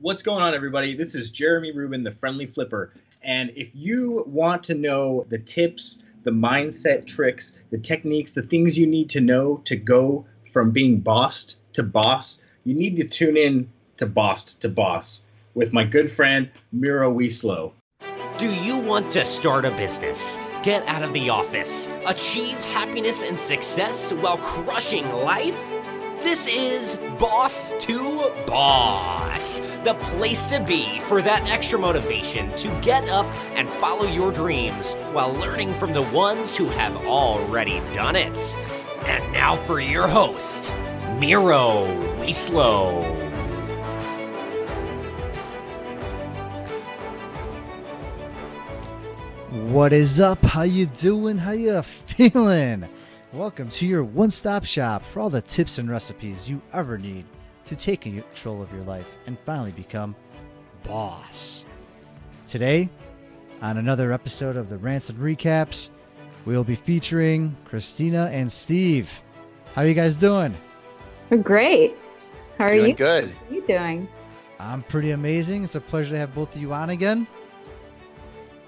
What's going on, everybody? This is Jeremy Rubin, the Friendly Flipper. And if you want to know the tips, the mindset tricks, the techniques, the things you need to know to go from being bossed to boss, you need to tune in to Bossed to Boss with my good friend, Miro Wieslow. Do you want to start a business, get out of the office, achieve happiness and success while crushing life? This is Boss to Boss, the place to be for that extra motivation to get up and follow your dreams while learning from the ones who have already done it. And now for your host, Miro Wieslow. What is up? How you doing? How you feeling? Welcome to your one-stop shop for all the tips and recipes you ever need to take control of your life and finally become boss. Today, on another episode of the Rants and Recaps, we'll be featuring Christina and Steve. How are you guys doing? We're great. How are you? Good. How are you doing? I'm pretty amazing. It's a pleasure to have both of you on again.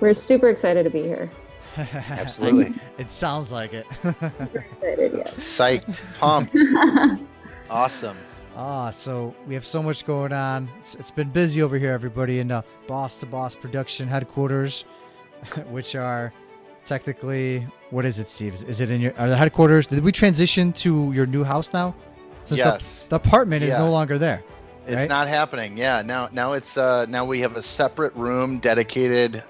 We're super excited to be here. Absolutely. It sounds like it. Super excited, yeah. Psyched, pumped. Awesome. So we have so much going on. It's been busy over here, everybody, in Boss to Boss production headquarters, which are technically, what is it, Steve? Is it are the headquarters? Did we transition to your new house now? Since Yes. The apartment is no longer there. It's right? not happening. Yeah. Now it's now we have a separate room dedicated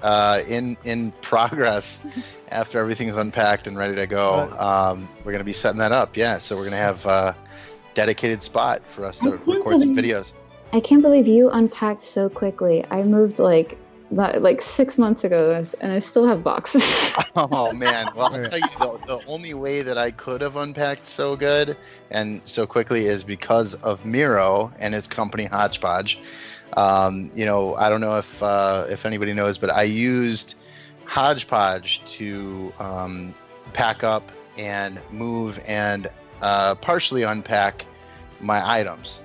in progress after everything's unpacked and ready to go. We're gonna be setting that up. Yeah. So we're gonna have a dedicated spot for us to record some videos. I can't believe you unpacked so quickly. I moved like 6 months ago, and I still have boxes. Oh man! Well, I'll tell you, the only way that I could have unpacked so good and so quickly is because of Miro and his company Hodgepodge. I don't know if anybody knows, but I used Hodgepodge to pack up and move and partially unpack my items.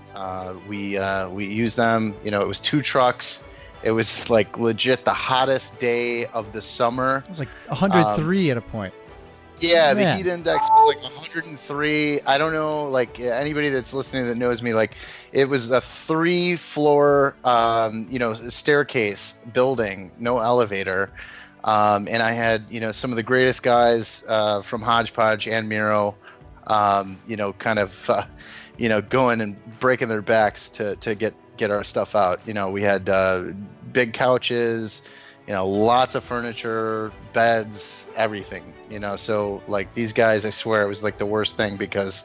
We used them. It was 2 trucks. It was like legit the hottest day of the summer. It was like 103 at a point. Yeah, Man. The heat index was like 103. I don't know, like anybody that's listening that knows me, like it was a 3-floor, staircase building, no elevator. And I had, some of the greatest guys from Hodgepodge and Miro, going and breaking their backs to get our stuff out. We had big couches, lots of furniture, beds, everything. So like these guys, I swear it was like the worst thing because,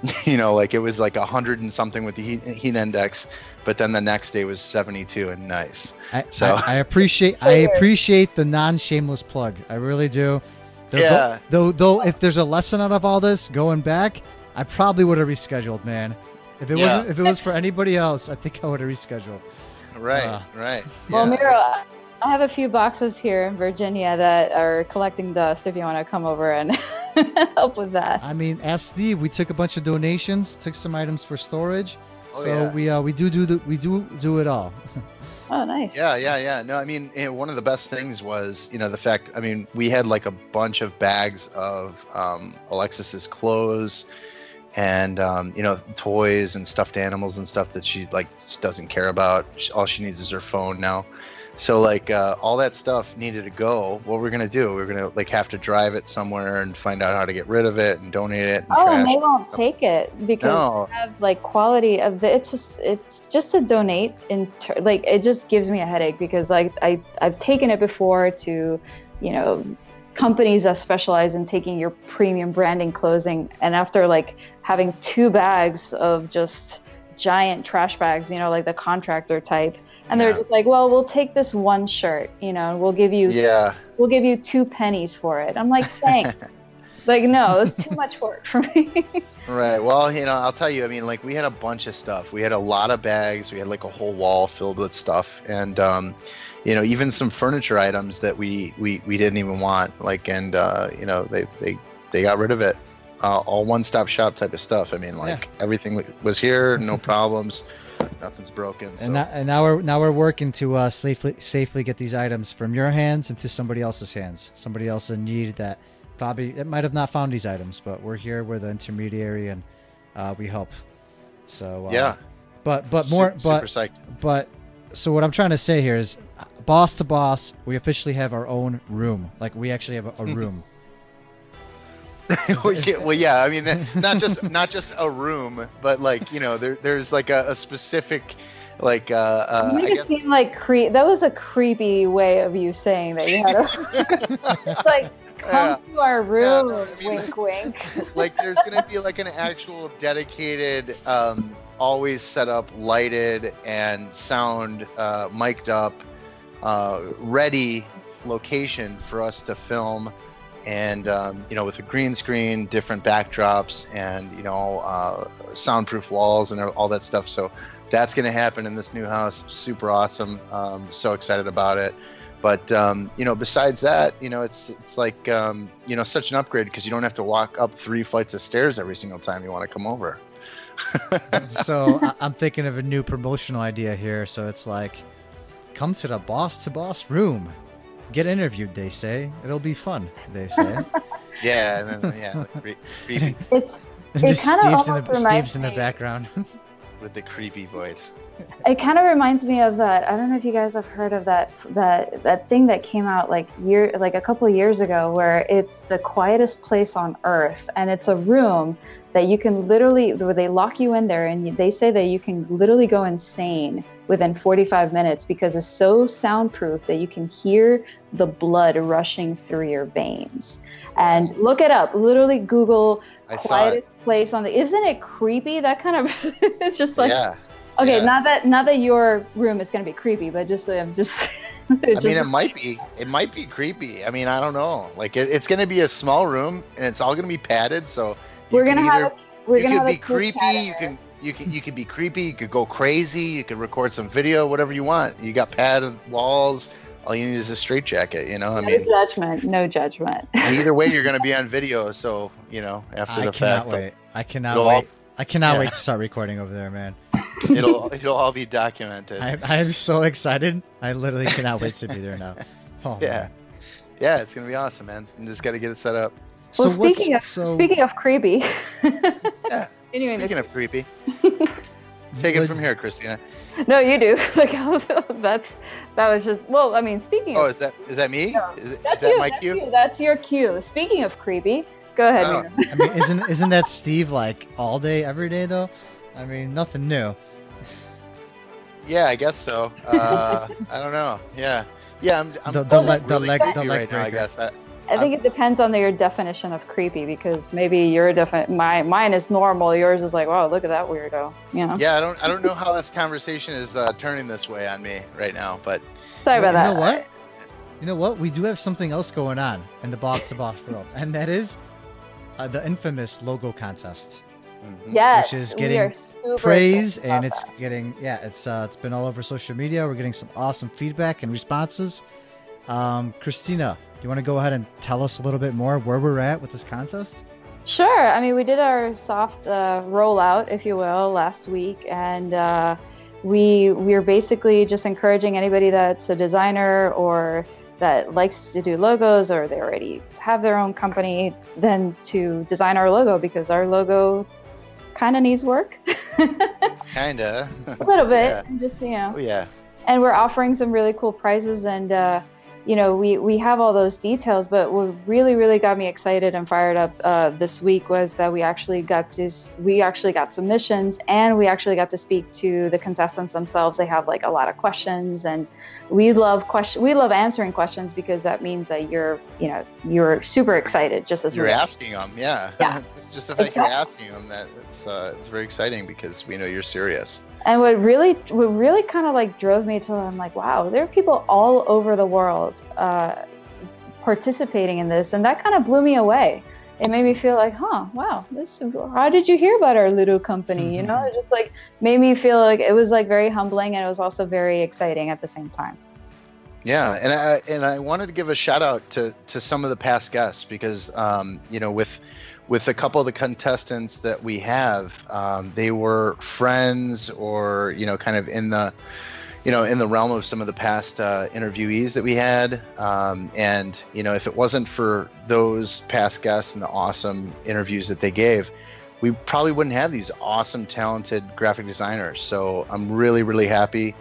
it was like 100 and something with the heat index, but then the next day was 72 and nice. I appreciate the non-shameless plug. I really do. Yeah. Though, if there's a lesson out of all this going back, I probably would have rescheduled, man. If it was for anybody else, I think I would have rescheduled. Right. Right. Well, Yeah. Miro, I have a few boxes here in Virginia that are collecting dust. If you want to come over and help with that. I mean, ask Steve. We took a bunch of donations, took some items for storage, we do it all. Oh, nice. Yeah. No, I mean, one of the best things was, the fact, we had like a bunch of bags of Alexis's clothes and, toys and stuffed animals and stuff that she just doesn't care about. All she needs is her phone now. So all that stuff needed to go. What we're going to do, we're going to have to drive it somewhere and find out how to get rid of it and donate it. And and they won't take it because they have quality of it's just to donate it just gives me a headache because I've taken it before to, companies that specialize in taking your premium branding clothing, and after having 2 bags of just giant trash bags, like the contractor type, and they're just like, well, we'll take this one shirt, and we'll give you 2 pennies for it. I'm like, thanks. No, it's too much work for me. Right. Well, I'll tell you, we had a bunch of stuff. We had a lot of bags. We had a whole wall filled with stuff. And, even some furniture items that we didn't even want, they got rid of it. All one-stop shop type of stuff. Everything was here, no problems. nothing's broken. So. And now we're working to safely get these items from your hands into somebody else's hands. Somebody else in need that probably it might have not found these items, but we're here. We're the intermediary, and we help. So yeah, but super psyched. But so what I'm trying to say here is, boss to boss, we officially have our own room. Like we actually have a room. Well, yeah. I mean, not just a room, but like there's like a specific, like you made it seem like that was a creepy way of you saying that you had it's like come to our room, wink, wink. Like there's gonna be like an actual dedicated, always set up, lighted and sound, mic'd up, ready location for us to film. And, with a green screen, different backdrops, and, soundproof walls and all that stuff. So that's going to happen in this new house. Super awesome. So excited about it. But, besides that, it's like, such an upgrade because you don't have to walk up 3 flights of stairs every single time you want to come over. So I'm thinking of a new promotional idea here. So it's like, come to the boss room. Get interviewed, they say. It'll be fun, they say. Yeah, and then, creepy. It's just Steve's in the background. With the creepy voice. It kind of reminds me of that. I don't know if you guys have heard of that thing that came out like a couple of years ago, where it's the quietest place on earth, and it's a room that you can literally, where they lock you in there, and they say that you can literally go insane within 45 minutes because it's so soundproof that you can hear the blood rushing through your veins. And look it up. Literally Google quietest place on the. Isn't it creepy? That kind of. It's just like. Yeah. Okay, yeah. Not that your room is gonna be creepy, but just I mean, it might be creepy. I mean, I don't know. Like it's gonna be a small room, and it's all gonna be padded. So we're gonna have creepy. You can be creepy. You could go crazy. You could record some video, whatever you want. You got padded walls. All you need is a straitjacket. No judgment. Either way, you're gonna be on video. So after the fact, I cannot wait. I cannot wait to start recording over there, man. It'll all be documented. I am so excited. I literally cannot wait to be there now. Oh, yeah, man. Yeah, it's gonna be awesome, man. You just got to get it set up. Well, speaking of creepy. Yeah. Speaking of creepy. Take it from here, Christina. No, you do. Like that was just. Well, I mean, speaking. Oh, is that me? No, is that my cue? That's your cue. Speaking of creepy, go ahead. Oh. I mean, isn't that Steve like all day, every day though? I mean, nothing new. Yeah, I guess so. I don't know. Yeah. I'm the leg right now, I guess. I think it depends on your definition of creepy, because maybe your mine is normal. Yours is like, wow, look at that weirdo. Yeah, I don't know how this conversation is turning this way on me right now, but sorry about that. You know what? We do have something else going on in the boss to boss world, and that is the infamous logo contest. Yes, which is getting praise, and it's getting it's been all over social media. We're getting some awesome feedback and responses. Christina, do you want to go ahead and tell us a little bit more where we're at with this contest? Sure. I mean, we did our soft rollout, if you will, last week, and we're basically just encouraging anybody that's a designer or that likes to do logos, or they already have their own company, then to design our logo, because our logo kind of needs work. Kinda. A little bit. Yeah. Just, Oh, yeah. And we're offering some really cool prizes, and we have all those details, but what really got me excited and fired up this week was that we actually got submissions, and we actually got to speak to the contestants themselves. They have like a lot of questions, and we love answering questions, because that means that you're super excited, just as you're asking them. Yeah. It's just the fact exactly. You're asking them that it's very exciting, because we know you're serious. And what really kind of like drove me to, I'm like, wow, there are people all over the world participating in this, and that kind of blew me away. It made me feel like, wow, how did you hear about our little company? It just like made me feel like it was like very humbling, and it was also very exciting at the same time. Yeah, and I wanted to give a shout out to some of the past guests, because with a couple of the contestants that we have, they were friends or, kind of in the realm of some of the past interviewees that we had. And, if it wasn't for those past guests and the awesome interviews that they gave, we probably wouldn't have these awesome, talented graphic designers. So I'm really, really happy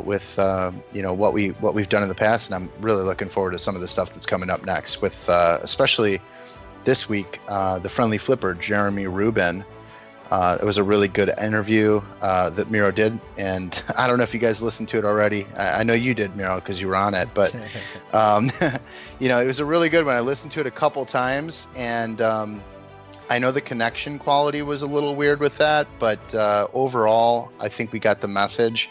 with what we've done in the past, and I'm really looking forward to some of the stuff that's coming up next. With especially this week, the Friendly Flipper, Jeremy Rubin. It was a really good interview that Miro did, and I don't know if you guys listened to it already. I know you did, Miro, because you were on it. But it was a really good one. I listened to it a couple times, and I know the connection quality was a little weird with that, but overall, I think we got the message.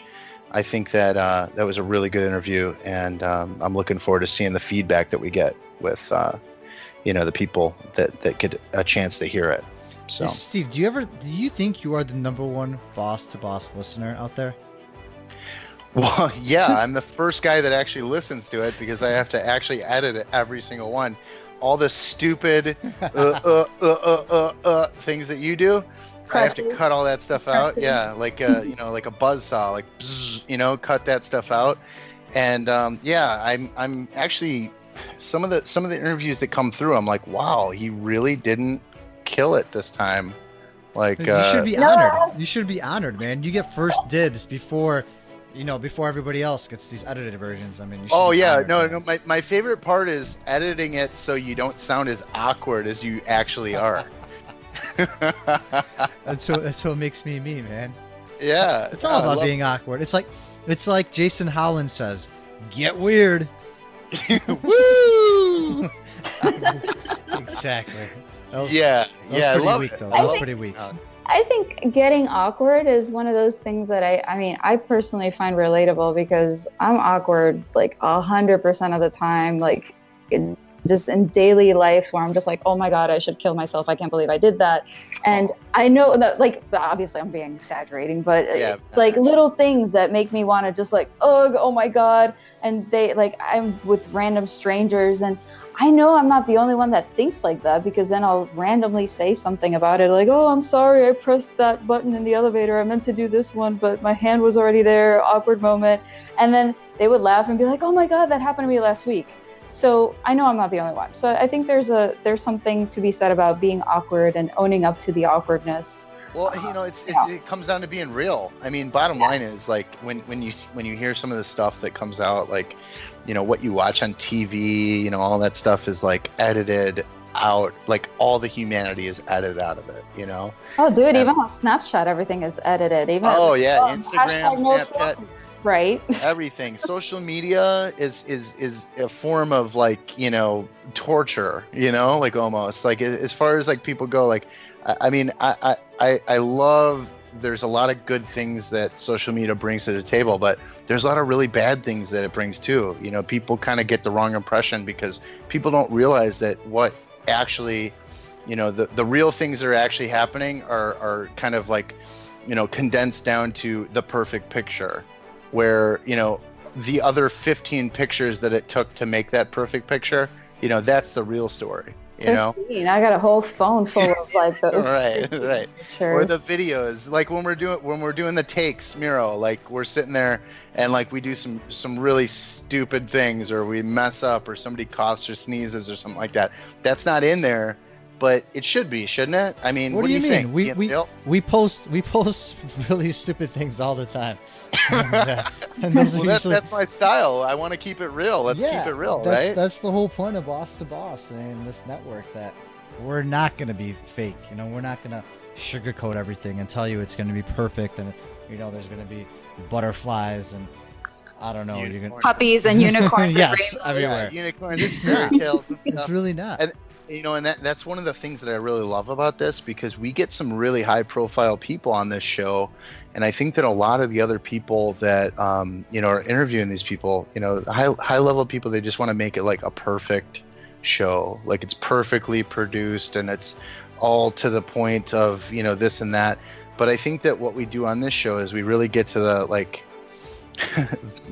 I think that that was a really good interview, and I'm looking forward to seeing the feedback that we get with the people that get a chance to hear it. So, hey, Steve, do you think you are the number one boss to boss listener out there? Well, yeah, I'm the first guy that actually listens to it because I have to actually edit it, every single one. All the stupid things that you do, I have to cut all that stuff out. Yeah, like like a buzzsaw, like bzz, cut that stuff out. And I'm actually some of the interviews that come through, I'm like, wow, he really didn't kill it this time. Like, you should be honored. You should be honored, man. You get first dibs before everybody else gets these edited versions. I mean, you should honored, no. My favorite part is editing it so you don't sound as awkward as you actually are. That's what makes me me, man. Yeah, it's all about being awkward. It's like Jason Holland says, "Get weird." Woo! Exactly. That was pretty weak. I think getting awkward is one of those things that I personally find relatable, because I'm awkward like 100% of the time, like just in daily life, where I'm just like, oh my God, I should kill myself. I can't believe I did that. And I know that, like, obviously I'm being exaggerating, but like little things that make me want to just like, oh my God. And I'm with random strangers, and I know I'm not the only one that thinks like that, because then I'll randomly say something about it, like, oh, I'm sorry, I pressed that button in the elevator. I meant to do this one, but my hand was already there, awkward moment. And then they would laugh and be like, oh my God, that happened to me last week. So I know I'm not the only one. So I think there's something to be said about being awkward and owning up to the awkwardness. Well, it comes down to being real. I mean, bottom line is, like, when you hear some of the stuff that comes out, like, what you watch on TV, all that stuff is like edited out, like all the humanity is edited out of it, Oh, dude, even on Snapchat, everything is edited. Even Instagram, Snapchat, right? Everything. Social media is a form of, like, torture, like, almost, like, as far as, like, people go, like, I mean, I love, there's a lot of good things that social media brings to the table, but there's a lot of really bad things that it brings too. People kind of get the wrong impression because people don't realize that what actually, the real things that are actually happening are kind of like, condensed down to the perfect picture, where, the other 15 pictures that it took to make that perfect picture, that's the real story. I got a whole phone full of like those. right. Or the videos, like when we're doing the takes, Miro, like we're sitting there and like we do some really stupid things, or we mess up, or somebody coughs or sneezes or something like that. That's not in there, but it should be, shouldn't it? I mean, what do you think? We post really stupid things all the time. And that's my style. I want to keep it real. Let's keep it real, right? That's the whole point of Boss to Boss and this network, that we're not going to be fake. We're not going to sugarcoat everything and tell you it's going to be perfect, and there's going to be butterflies and I don't know, you're gonna... puppies and unicorns. Yes, everywhere. Unicorns and fairy tales. It's really not. And that's one of the things that I really love about this, because we get some really high profile people on this show. And I think that a lot of the other people that, are interviewing these people, high level people, they just want to make it like a perfect show. Like it's perfectly produced and it's all to the point of, this and that. But I think that what we do on this show is we really get to the, like,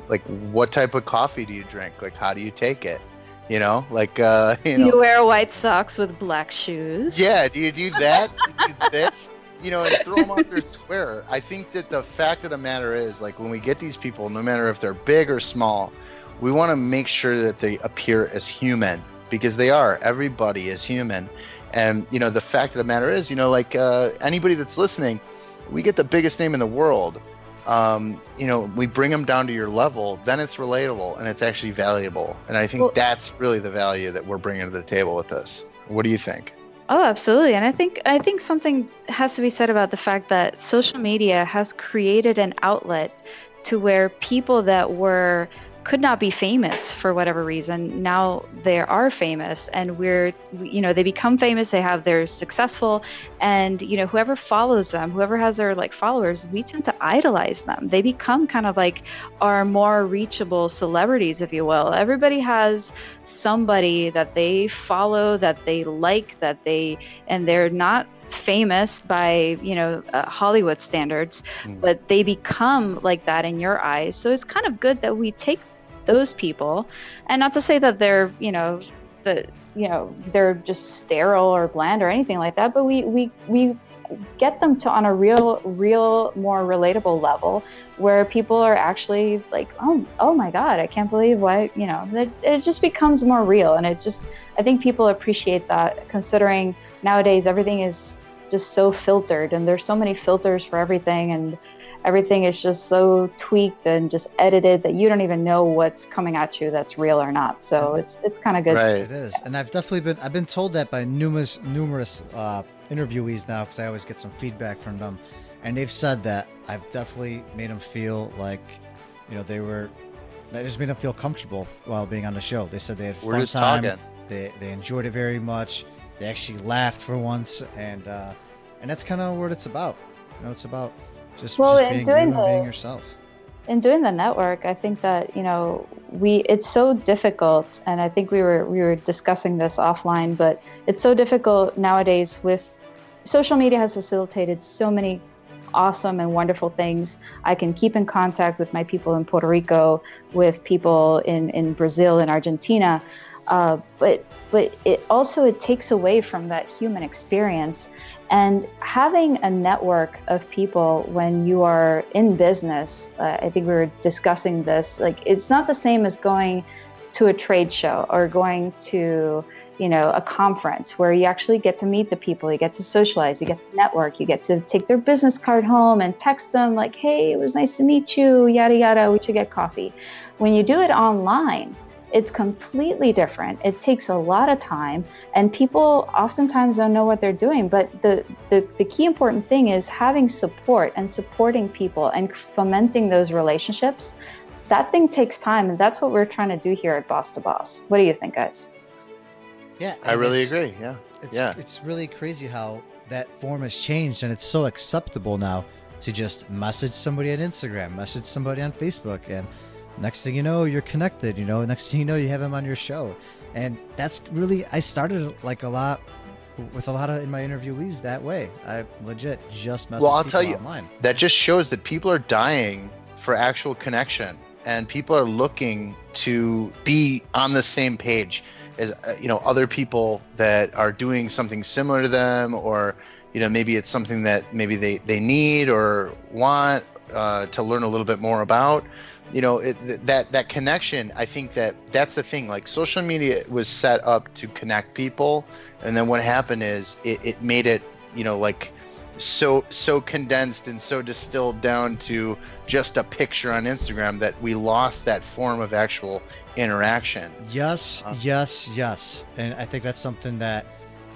like, what type of coffee do you drink? Like, how do you take it? You know, like you wear white socks with black shoes. Yeah, do you do that? Do you do this? You know, and throw them out there square. I think that the fact of the matter is, like, when we get these people, no matter if they're big or small, we want to make sure that they appear as human, because they are. Everybody is human. And, you know, the fact of the matter is, you know, like anybody that's listening, we get the biggest name in the world. You know, we bring them down to your level, then it's relatable and it's actually valuable. And I think that's really the value that we're bringing to the table with this. What do you think? Oh, absolutely. And I think something has to be said about the fact that social media has created an outlet to where people that could not be famous for whatever reason, now they are famous, and they become famous, they're successful, and, you know, whoever follows them, whoever has their like followers, we tend to idolize them. They become kind of like our more reachable celebrities, if you will. Everybody has somebody that they follow, that they like, and they're not famous by, you know, Hollywood standards, but they become like that in your eyes. So it's kind of good that we take those people, and not to say that they're, they're just sterile or bland or anything like that, but we get them to on a real more relatable level where people are actually like, oh my God, I can't believe why, you know, it just becomes more real. And I think people appreciate that, considering nowadays everything is just so filtered, and there's so many filters for everything, and everything is just so tweaked and just edited that you don't even know what's coming at you that's real or not. So it's kind of good. Right. It is. And I've been told that by numerous interviewees now, because I always get some feedback from them, and they've said that I've definitely made them feel like, you know, I just made them feel comfortable while being on the show. They said they had fun time. Talking. They enjoyed it very much. They actually laughed for once, and that's kind of what it's about. You know, it's about just being you and being yourself. In doing the network, I think that, you know, it's so difficult, and I think we were discussing this offline, but it's so difficult nowadays. With social media has facilitated so many awesome and wonderful things. I can keep in contact with my people in Puerto Rico, with people in Brazil and Argentina, but it takes away from that human experience. And having a network of people when you are in business, I think we were discussing this, like, it's not the same as going to a trade show or going to, you know, a conference where you actually get to meet the people, you get to socialize, you get to network, you get to take their business card home and text them like, hey, it was nice to meet you, yada, yada, we should get coffee. When you do it online, it's completely different. It takes a lot of time, and people oftentimes don't know what they're doing. But the key important thing is having support and supporting people and fomenting those relationships. That thing takes time, and that's what we're trying to do here at Boss to Boss. What do you think, guys? Yeah, I really agree. Yeah. It's really crazy how that form has changed, and it's so acceptable now to just message somebody on Instagram, message somebody on Facebook, and next thing you know, you're connected. You know, next thing you know, you have them on your show, and that's really, I started like in my interviewees that way. I legit just messaged I'll tell you, online. That just shows that people are dying for actual connection, and people are looking to be on the same page as you know, other people that are doing something similar to them, or, you know, maybe it's something that maybe they need or want to learn a little bit more about. You know, that connection, I think that's the thing. Like, social media was set up to connect people, and then what happened is it made it, you know, like so condensed and so distilled down to just a picture on Instagram that we lost that form of actual interaction. Yes. And I think that's something that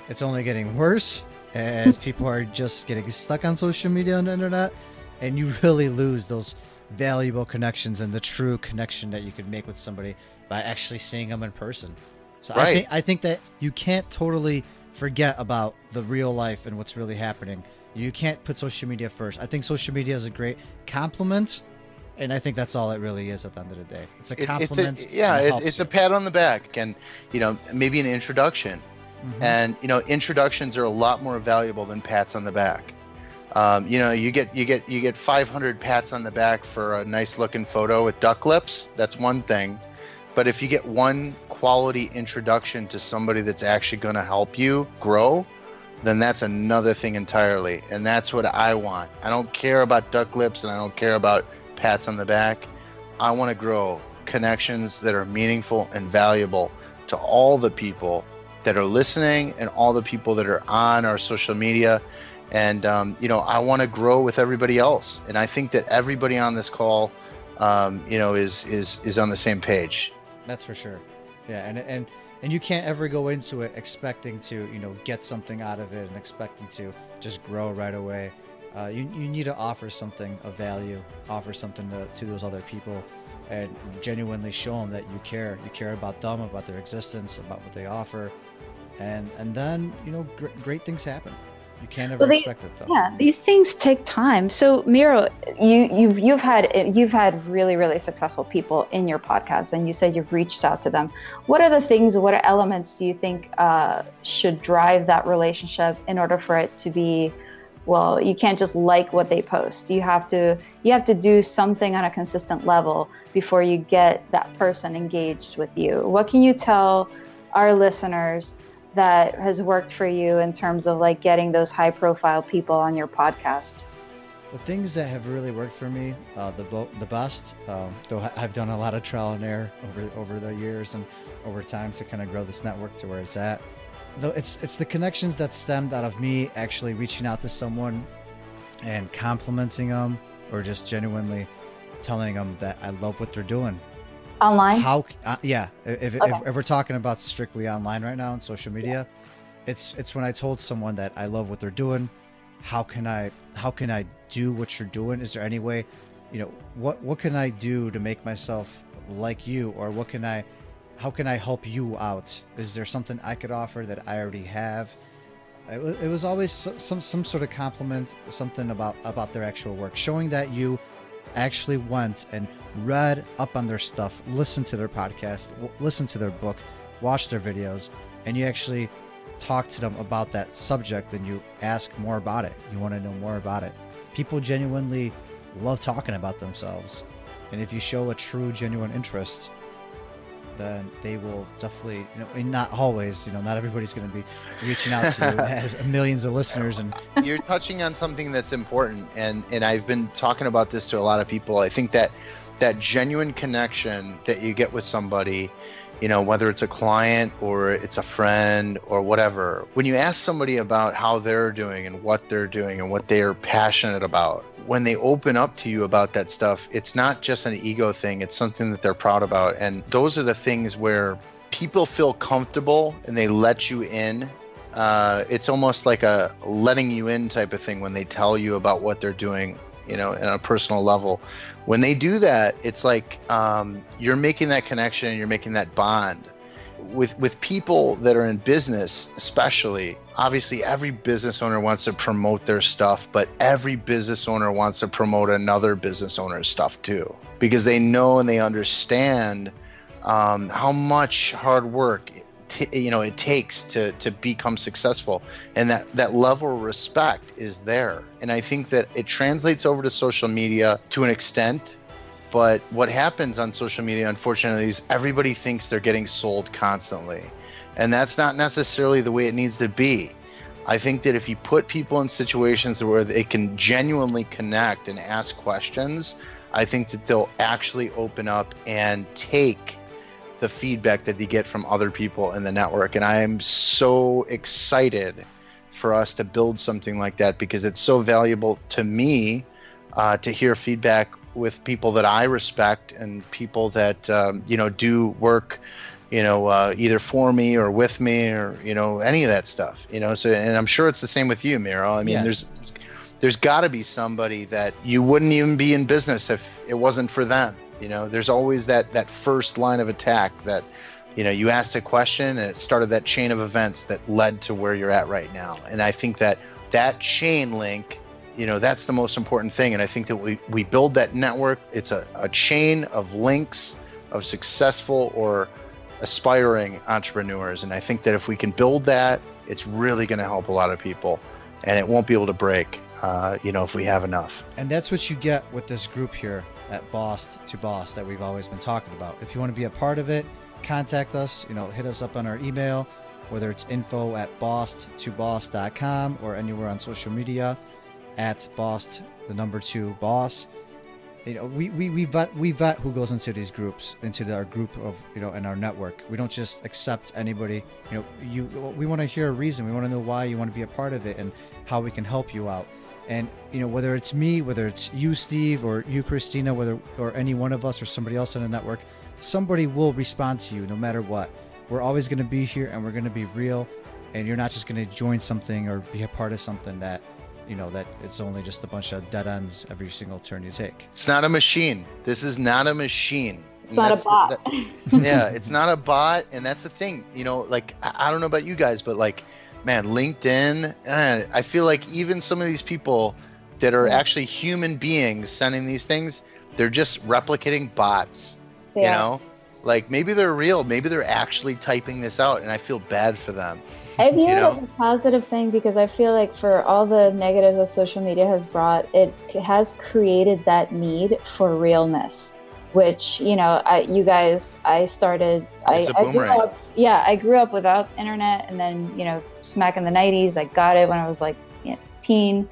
it's only getting worse as people are just getting stuck on social media and the internet, and you really lose those valuable connections and the true connection that you could make with somebody by actually seeing them in person. So right. I think that you can't totally forget about the real life and what's really happening. You can't put social media first. I think social media is a great compliment, and I think that's all it really is at the end of the day. It's a compliment. It's a pat on the back, and, you know, maybe an introduction. Mm-hmm. And, you know, introductions are a lot more valuable than pats on the back. You know, you get 500 pats on the back for a nice looking photo with duck lips. That's one thing. But if you get one quality introduction to somebody that's actually going to help you grow, then that's another thing entirely. And that's what I want. I don't care about duck lips and I don't care about pats on the back. I want to grow connections that are meaningful and valuable to all the people that are listening and all the people that are on our social media. And, I want to grow with everybody else. And I think that everybody on this call, is on the same page. That's for sure. Yeah. And you can't ever go into it expecting to, get something out of it and expecting to just grow right away. You need to offer something of value, offer something to those other people, and genuinely show them that you care. You care about them, about their existence, about what they offer. And then, great things happen. You can't ever expect it, though. Yeah, these things take time. So, Miro, you've had really, really successful people in your podcast, and you said you've reached out to them. What are the things? What are elements do you think should drive that relationship in order for it to be? Well, you can't just like what they post. You have to do something on a consistent level before you get that person engaged with you. What can you tell our listeners that has worked for you in terms of like getting those high profile people on your podcast? The things that have really worked for me, the best, though I've done a lot of trial and error over the years and over time to kind of grow this network to where it's at. Though it's the connections that stemmed out of me actually reaching out to someone and complimenting them, or just genuinely telling them that I love what they're doing. Online? If we're talking about strictly online right now on social media, it's when I told someone that I love what they're doing. How can I do what you're doing? Is there any way, what can I do to make myself like you, or how can I help you out? Is there something I could offer that I already have? It was always some sort of compliment, something about their actual work, showing that you actually went and read up on their stuff, listened to their podcast, listened to their book, watched their videos, and you actually talk to them about that subject and you ask more about it. You want to know more about it. People genuinely love talking about themselves. And if you show a true, genuine interest, then they will definitely, not always, not everybody's going to be reaching out to you as millions of listeners. And you're touching on something that's important. And I've been talking about this to a lot of people. I think that genuine connection that you get with somebody, whether it's a client or it's a friend or whatever, when you ask somebody about how they're doing and what they're doing and what they are passionate about, when they open up to you about that stuff, it's not just an ego thing. It's something that they're proud about. And those are the things where people feel comfortable and they let you in. It's almost like a letting you in type of thing when they tell you about what they're doing, in a personal level. When they do that, it's like you're making that connection and you're making that bond. With people that are in business, especially, obviously every business owner wants to promote their stuff, but every business owner wants to promote another business owner's stuff too, because they know and they understand how much hard work it takes to become successful, and that level of respect is there. And I think that it translates over to social media to an extent. But what happens on social media, unfortunately, is everybody thinks they're getting sold constantly. And that's not necessarily the way it needs to be. I think that if you put people in situations where they can genuinely connect and ask questions, I think that they'll actually open up and take the feedback that they get from other people in the network. And I am so excited for us to build something like that, because it's so valuable to me to hear feedback with people that I respect and people that do work either for me or with me, or any of that stuff, so, and I'm sure it's the same with you, Miro. I mean, there's got to be somebody that you wouldn't even be in business if it wasn't for them. There's always that first line of attack that you asked a question and it started that chain of events that led to where you're at right now. And I think that chain link, that's the most important thing. And I think that we build that network. It's a chain of links of successful or aspiring entrepreneurs. And I think that if we can build that, it's really going to help a lot of people, and it won't be able to break, if we have enough. And that's what you get with this group here. at Boss to Boss that we've always been talking about. If you want to be a part of it, contact us, hit us up on our email, whether it's info@boss2boss.com or anywhere on social media at boss2boss. We vet who goes into these groups, into our group of, in our network. We don't just accept anybody. We want to hear a reason. We want to know why you want to be a part of it and how we can help you out. And, whether it's me, whether it's you, Steve, or you, Christina, or any one of us or somebody else in the network, somebody will respond to you no matter what. We're always going to be here, and we're going to be real. And you're not just going to join something or be a part of something that, that it's only just a bunch of dead ends every single turn you take. It's not a machine. This is not a machine. It's not a bot. Yeah, it's not a bot. And that's the thing, I don't know about you guys, but man, LinkedIn, I feel like even some of these people that are actually human beings sending these things, they're just replicating bots, maybe they're real, maybe they're actually typing this out, and I feel bad for them. I view it as a positive thing because I feel like for all the negatives that social media has brought, it has created that need for realness, which, I grew up without internet, and then, smack in the 90s, I got it when I was teen,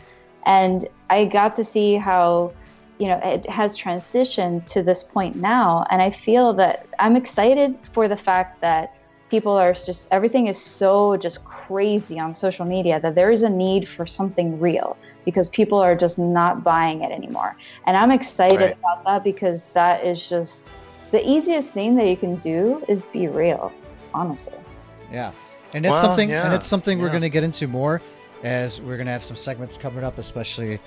and I got to see how, it has transitioned to this point now. And I feel that I'm excited for the fact that people are everything is so just crazy on social media that there is a need for something real because people are just not buying it anymore. And I'm excited about that because that is just the easiest thing that you can do is be real, honestly. Yeah. And it's something we're going to get into more as we're going to have some segments coming up, especially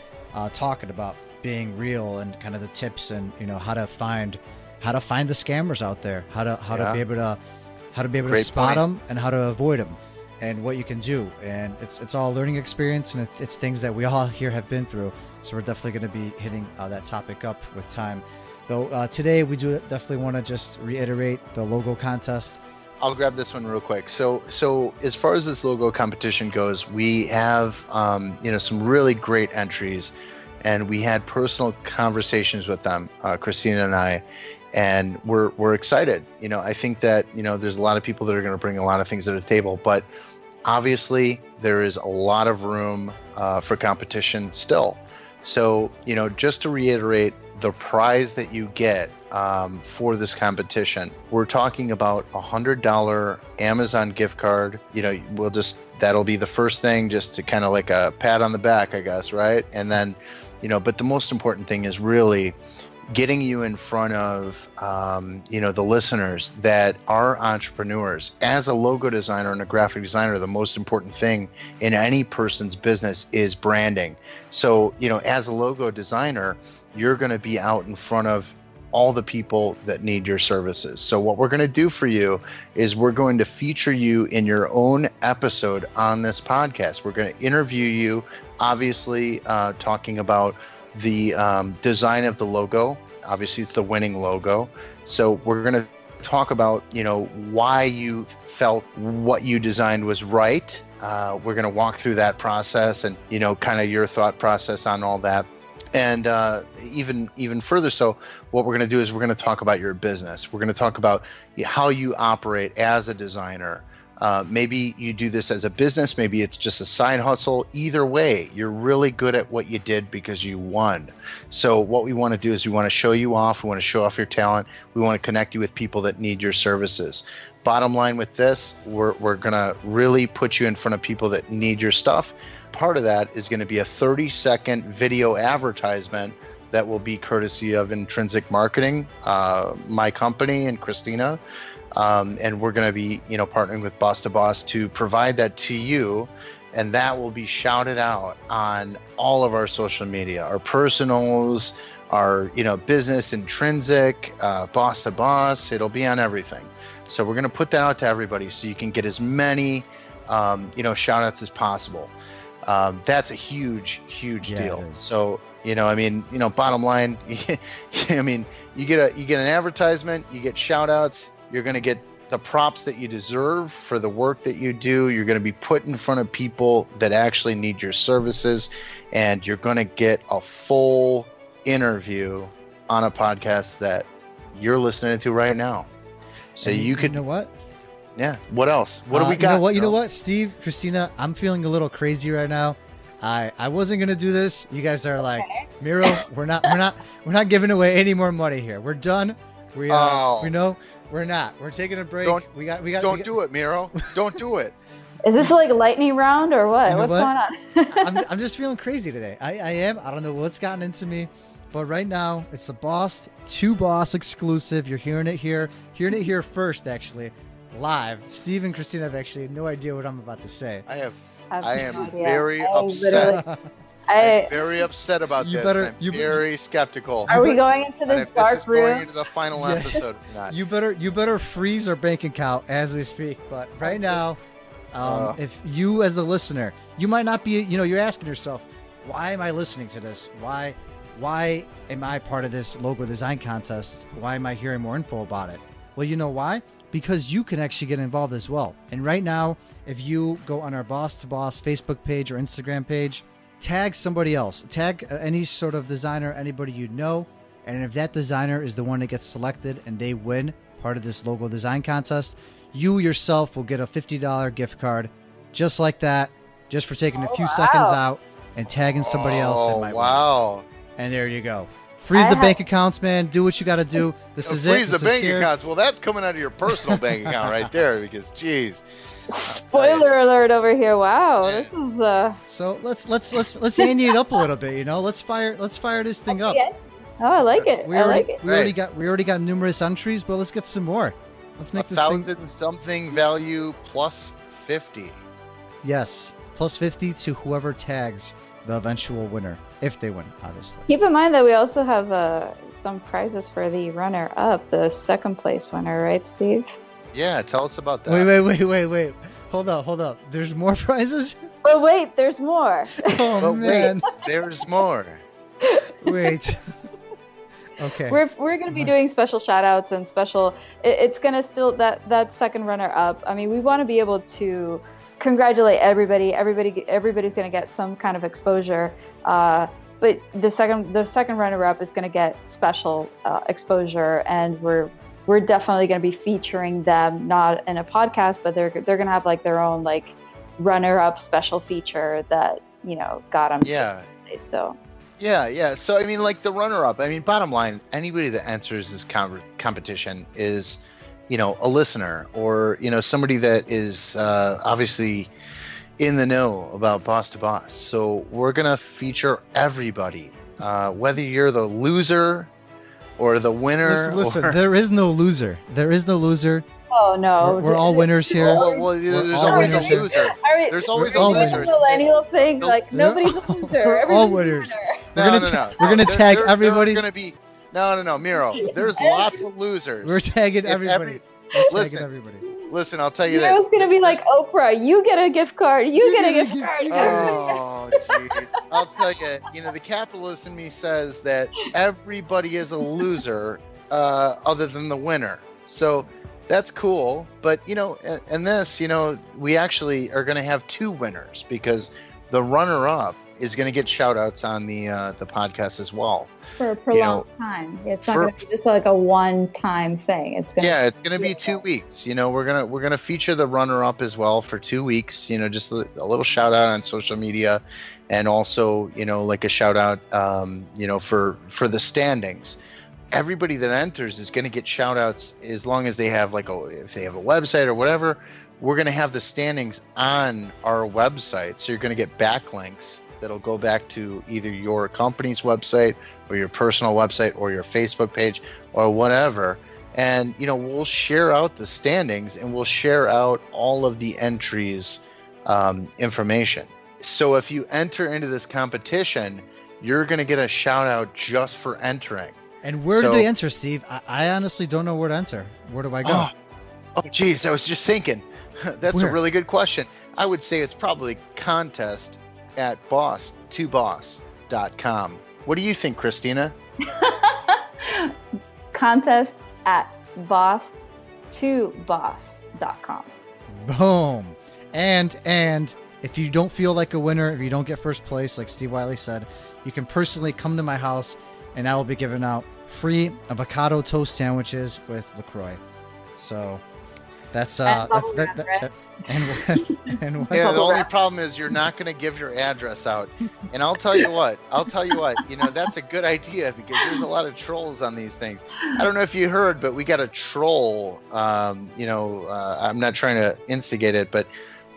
talking about being real and kind of the tips and, how to find the scammers out there, how to be able to spot them and how to avoid them and what you can do. And it's all a learning experience, and it's things that we all here have been through. So we're definitely going to be hitting that topic up with time. Though today we do definitely want to just reiterate the logo contest. I'll grab this one real quick. So as far as this logo competition goes, we have some really great entries, and we had personal conversations with them, Christina and I. And we're excited. I think that, there's a lot of people that are going to bring a lot of things to the table, but obviously there is a lot of room for competition still. So, just to reiterate the prize that you get for this competition, we're talking about $100 Amazon gift card. That'll be the first thing, just to kind of like a pat on the back, I guess. Right. And then, but the most important thing is really getting you in front of, the listeners that are entrepreneurs. As a logo designer and a graphic designer, the most important thing in any person's business is branding. So, as a logo designer, you're going to be out in front of all the people that need your services. So what we're going to do for you is we're going to feature you in your own episode on this podcast. We're going to interview you, obviously, talking about the design of the logo. Obviously, it's the winning logo. So we're going to talk about, why you felt what you designed was right. We're going to walk through that process and, kind of your thought process on all that. And even further so, what we're going to do is we're going to talk about your business. We're going to talk about how you operate as a designer. Maybe you do this as a business. Maybe it's just a side hustle. Either way, you're really good at what you did because you won. So what we want to do is we want to show you off. We want to show off your talent. We want to connect you with people that need your services. Bottom line with this, we're going to really put you in front of people that need your stuff. Part of that is going to be a 30-second video advertisement that will be courtesy of Intrinsic Marketing, my company, and Christina. And we're going to be, partnering with Boss to Boss to provide that to you. And that will be shouted out on all of our social media, our personals, our, business, Intrinsic, Boss to Boss. It'll be on everything. So we're going to put that out to everybody so you can get as many, shout outs as possible. That's a huge deal. So, bottom line, you get an advertisement, you get shout outs, you're going to get the props that you deserve for the work that you do. You're going to be put in front of people that actually need your services, and you're going to get a full interview on a podcast that you're listening to right now. So you could, you know what? Yeah. What else? What do we got? You know what, Steve, Christina, I'm feeling a little crazy right now. I wasn't gonna do this. You guys are like, Miro, we're not giving away any more money here. We're done. We know we're not. We're taking a break. Don't do it, Miro. Don't do it. Is this like a lightning round or what? What's going on? I'm just feeling crazy today. I am. I don't know what's gotten into me, but right now it's the Boss to Boss exclusive. You're hearing it here first, actually, live. Steve and Christina have actually no idea what I'm about to say. I am very upset. I'm very upset about this. I'm very skeptical. Are we going into this dark room? Going into the final episode. Not. You better freeze our bank account as we speak. But right now, if you as the listener, you might not be, you're asking yourself, why am I listening to this? Why am I part of this logo design contest? Why am I hearing more info about it? Well, you know why? Because you can actually get involved as well. And right now, if you go on our Boss to Boss Facebook page or Instagram page, tag somebody else. Tag any sort of designer, anybody you know. And if that designer is the one that gets selected and they win part of this logo design contest, you yourself will get a $50 gift card just like that, just for taking a few seconds out and tagging somebody else that might win. And there you go. Freeze the bank accounts, man. Do what you got to do. This is it. Freeze the bank accounts. Well, that's coming out of your personal bank account right there, because, geez. Spoiler alert over here! Wow, this is. So let's ante it up a little bit. Let's fire this thing up. Oh, I like it. We already got numerous entries, but let's get some more. Let's make this 1,000 something value plus 50. Yes, plus 50 to whoever tags the eventual winner, if they win, obviously. Keep in mind that we also have some prizes for the runner-up, the second place winner, right, Steve? Yeah, tell us about that. Wait. Hold up. There's more prizes? But wait, there's more. Oh, man. Wait, there's more. Wait. Okay. We're going to be doing special shout-outs and special... It's going to still... That second runner-up, I mean, we want to be able to congratulate everybody. Everybody's going to get some kind of exposure. But the second runner-up is going to get special exposure, and we're definitely going to be featuring them, not in a podcast, but they're going to have like their own like runner-up special feature that got them. Yeah. So. Yeah. So I mean, like the runner-up. I mean, bottom line, anybody that enters this competition is, a listener or somebody that is obviously in the know about Boss to Boss. So we're gonna feature everybody, whether you're the loser or the winner. Listen, there is no loser. Oh no, we're all winners here. There's always a loser. There's always a loser. Millennial thing, like nobody's a loser. We're all winners. We're gonna tag everybody. There's gonna be no, Miro. There's lots of losers. We're tagging everybody. Listen, I'll tell you this. It's going to be like Oprah. You get a gift card. You get a gift card. Oh, jeez. I'll tell you, the capitalist in me says that everybody is a loser other than the winner. So that's cool. But, in this, we actually are going to have two winners because the runner-up is going to get shout-outs on the podcast as well. For a prolonged time. It's not going to be just like a one-time thing. It's going to be 2 weeks. We're gonna feature the runner-up as well for 2 weeks. Just a little shout-out on social media, and also like a shout-out for the standings. Everybody that enters is going to get shout-outs as long as they have if they have a website or whatever. We're going to have the standings on our website, so you're going to get backlinks that'll go back to either your company's website or your personal website or your Facebook page or whatever. And, we'll share out the standings and we'll share out all of the entries information. So if you enter into this competition, you're going to get a shout out just for entering. And where do they enter, Steve? I honestly don't know where to enter. Where do I go? Oh, geez. I was just thinking. That's a really good question. I would say it's probably contest at boss2boss.com. What do you think, Christina? Contest at boss2boss.com. Boom. And if you don't feel like a winner, if you don't get first place, like Steve Wiley said, you can personally come to my house and I will be giving out free avocado toast sandwiches with LaCroix. So that's and yeah, the only problem is you're not going to give your address out. And I'll tell you what, that's a good idea because there's a lot of trolls on these things. I don't know if you heard, but we got a troll. I'm not trying to instigate it, but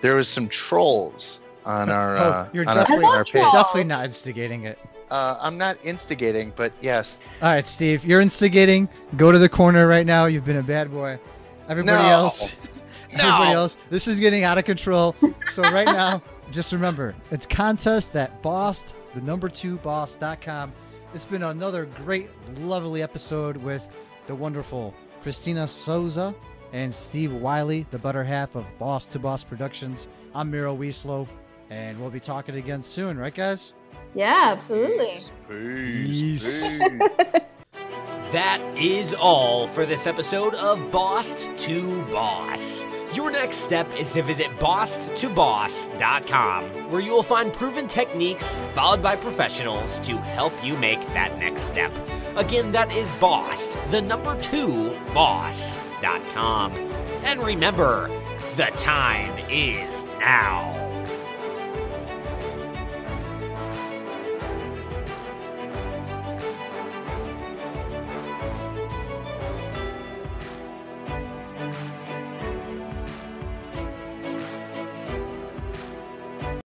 there was some trolls on our you're on definitely page. definitely not instigating it. I'm not instigating, but yes. All right, Steve, you're instigating. Go to the corner right now. You've been a bad boy. Everybody else, this is getting out of control. So right now, just remember, it's contest at boss2boss.com. It's been another great, lovely episode with the wonderful Christina Souza and Steve Wiley, the better half of Boss to Boss Productions. I'm Miro Wieslow, and we'll be talking again soon, right, guys? Yeah, absolutely. Peace. That is all for this episode of Boss to Boss. Your next step is to visit boss2boss.com, where you will find proven techniques followed by professionals to help you make that next step. Again, that is boss2boss.com. And remember, the time is now.